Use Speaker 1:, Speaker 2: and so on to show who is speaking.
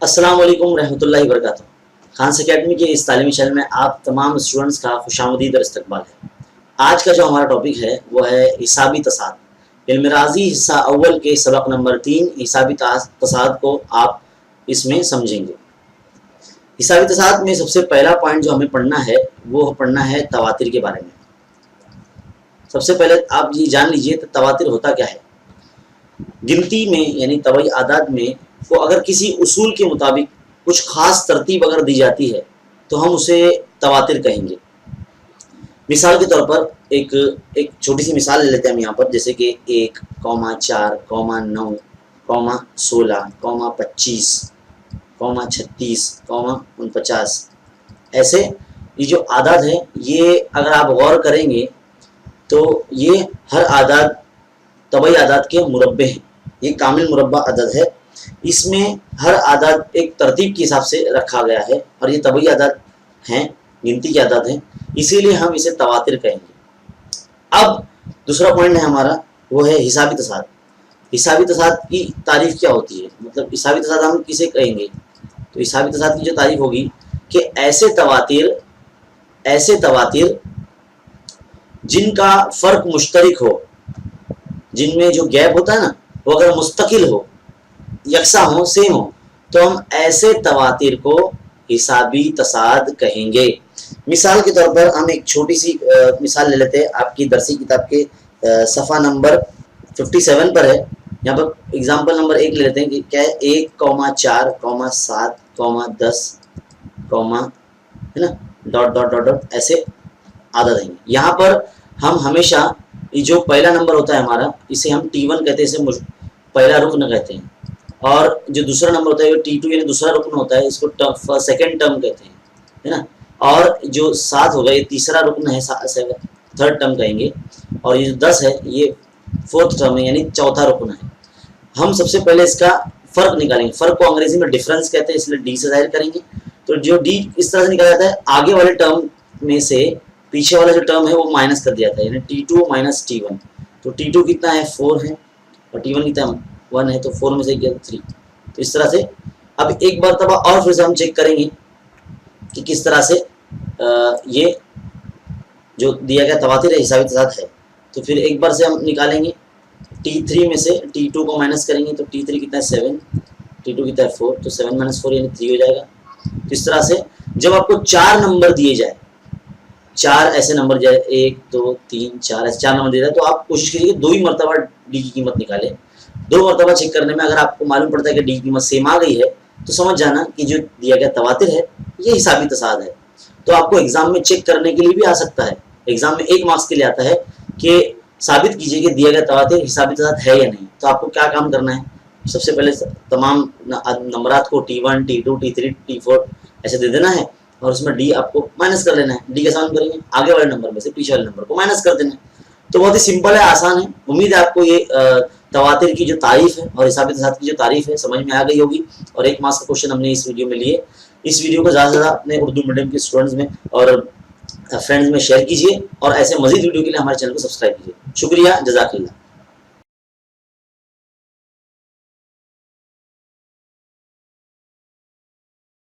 Speaker 1: السلام علیکم رحمۃ اللہ وبرکاتہ۔ خان اکیڈمی کے اس تعلیمی چینل میں آپ تمام اسٹوڈنٹس کا خوش آمدید اور استقبال ہے۔ آج کا جو ہمارا ٹاپک ہے وہ ہے حسابی تصاعد۔ علم ریاضی حصہ اول کے سبق نمبر 3 حسابی تصاعد کو آپ اس میں سمجھیں گے۔ حسابی تصاعد میں سب سے پہلا پوائنٹ جو ہمیں پڑھنا ہے وہ پڑھنا ہے تواتر کے بارے میں۔ سب سے پہلے آپ یہ جان لیجئے کہ تواتر ہوتا کیا ہے۔ گنتی میں یعنی طبعی اعداد میں کو اگر کسی اصول کے مطابق کچھ خاص ترتیب اگر دی جاتی ہے تو ہم اسے تواتر کہیں گے۔ مثال کے طور پر ایک چھوٹی سی مثال لے لیتے ہیں ہم یہاں پر، جیسے کہ 1, 4, 9, 16, 25, 36, 49 ایسے یہ جو اعداد ہیں یہ اگر آپ غور کریں گے تو یہ ہر اعداد طبعی اعداد کے مربع ہیں۔ یہ کامل مربع عدد ہے، اس میں ہر اعداد ایک ترتیب کے حساب سے رکھا گیا ہے اور یہ طبعی اعداد ہیں، گنتی کے اعداد ہیں، اسی لیے ہم اسے تواتر کہیں گے۔ اب دوسرا پوائنٹ ہے ہمارا وہ ہے حسابی تصاعد۔ حسابی تصاعد کی تعریف کیا ہوتی ہے، مطلب حسابی تصاعد ہم کسے کہیں گے؟ تو حسابی تصاعد کی جو تعریف ہوگی کہ ایسے تواتر جن کا فرق مشترک ہو، جن میں جو گیپ ہوتا ہے نا وہ اگر مستقل ہو، یکساں ہو، سیم ہو، تو ہم ایسے تواتر کو حسابی تصاعد کہیں گے۔ مثال کے طور پر ہم ایک چھوٹی سی مثال لے لیتے ہیں، آپ کی درسی کتاب کے صفحہ نمبر 57 پر ہے۔ یہاں پر اگزامپل نمبر 1 لے لیتے ہیں کہ کیا ہے 1, 4, 7, 10 ہے نا ایسے عدد ہیں۔ یہاں پر ہم ہمیشہ یہ جو پہلا نمبر ہوتا ہے ہمارا اسے ہم T1 کہتے ہیں، اسے پہلا رکن کہتے ہیں، اور جو دوسرا نمبر ہوتا ہے وہ T2 یعنی دوسرا رکن ہوتا ہے، اس کو سیکنڈ ٹرم کہتے ہیں، ہے نا۔ اور جو 7 ہوگا یہ تیسرا رکن ہے، تھرڈ ٹرم کہیں گے، اور یہ جو 10 ہے یہ فورتھ ٹرم ہے یعنی چوتھا رکن ہے۔ ہم سب سے پہلے اس کا فرق نکالیں گے، فرق کو انگریزی میں ڈفرنس کہتے ہیں، اس لیے ڈی سے ظاہر کریں گے۔ تو جو ڈی اس طرح سے نکالا جاتا ہے، آگے والے ٹرم میں سے پیچھے والا جو ٹرم ہے وہ مائنس کر دیا جاتا ہے، یعنی T2 مائنس T1۔ تو T2 کتنا ہے 4 ہے اور T1 کتنا 1 ہے، تو 4 میں سے 3۔ تو اس طرح سے اب ایک مرتبہ اور پھر سے ہم چیک کریں گے کہ کس طرح سے یہ جو دیا گیا تواتر ہے حسابی تصاعد ہے۔ تو پھر ایک بار سے ہم نکالیں گے، T3 میں سے T2 کو مائنس کریں گے تو T3 کتنا ہے 7، T2 کتنا ہے 4، تو 7 - 4 یعنی 3 ہو جائے گا۔ تو اس طرح سے جب آپ کو 4 نمبر دیے جائے، 4 ایسے نمبر جائے 1 2 3 4 ایسے 4 نمبر دے جائے، تو آپ کوشش کیجیے کہ 2 ہی مرتبہ ڈی کی قیمت نکالیں۔ 2 مرتبہ چیک کرنے میں اگر آپ کو معلوم پڑتا ہے کہ ڈی کی قیمت سیم آ گئی ہے تو سمجھ جانا کہ جو دیا گیا تواتر ہے یہ حسابی تصاعد ہے۔ تو آپ کو ایگزام میں چیک کرنے کے لیے بھی آ سکتا ہے، ایگزام میں 1 مارکس کے لیے آتا ہے کہ ثابت کیجیے کہ دیا گیا تواتر حسابی تصاعد ہے یا نہیں۔ تو آپ کو کیا کام کرنا ہے، سب سے پہلے تمام نمبرات کو T1 T2 T3 T4 ایسے دے دینا ہے، اور اس میں ڈی آپ کو مائنس کر لینا ہے۔ ڈی کا سام کریں گے، آگے والے نمبر میں سے پیچھے والے نمبر کو مائنس کر دینا ہے۔ تو بہت ہی سمپل ہے، آسان ہے۔ امید ہے آپ کو یہ تواتر کی جو تعریف ہے اور حسابی تصاعد کی جو تعریف ہے سمجھ میں آ گئی ہوگی، اور 1 مارکس کا کوشچن ہم نے اس ویڈیو میں لیے۔ اس ویڈیو کو زیادہ سے زیادہ اپنے اردو میڈیم کے اسٹوڈنٹس میں اور فرینڈز میں شیئر کیجیے، اور ایسے مزید ویڈیو کے لیے ہمارے چینل کو سبسکرائب کیجیے۔ شکریہ، جزاک اللہ۔